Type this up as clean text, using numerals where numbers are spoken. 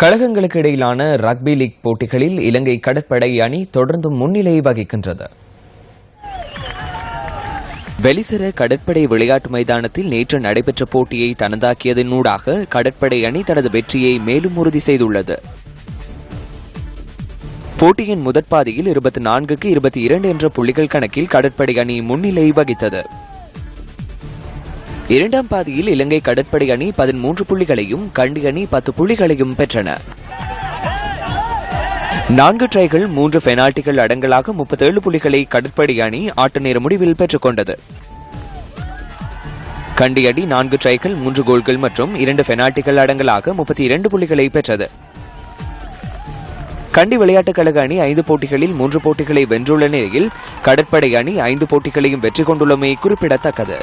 கழகங்களுக்கு இடையிலான rugby league போட்டிகளில் இலங்கை கடற்படை அணி தொடர்ந்து முன்னிலை வகிக்கின்றது. வெலிசர கடற்படை விளையாட்டு மைதானத்தில் நேற்று நடைபெற்ற போட்டியை தனதாக்கியதனூடாக கடற்படை அணி தனது வெற்றியை மேலும் உறுதி செய்துள்ளது. போட்டியின் முதற்பாதியில் 24க்கு 22 என்ற புள்ளிகள் கணக்கில் கடற்படை அணி முன்னிலை வகித்தது. இரண்டாம் பாதியில் இலங்கை கடற்படை அணி 13 புள்ளிகளையும் கண்டி அணி 10 புள்ளிகளையும் பெற்றன. 4 ட்ரைகள் 3 பெனால்டிகள் அடங்கலாக 37 புள்ளிகளை கடற்படை அணி ஆட்ட நேர முடிவில் பெற்றுக் கொண்டது. கண்டி அணி 4 ட்ரைகள் 3 கோல்கள் மற்றும் 2 பெனால்டிகள் அடங்கலாக 32 புள்ளிகளை பெற்றது. கண்டி விளையாட்டுக் கழக அணி 5 போட்டிகளில் 3 போட்டிகளை வென்றுள்ள நிலையில் கடற்படை அணி 5 போட்டிகளையும் வெற்றி கொண்டுள்ளமை குறிப்பிடத்தக்கது.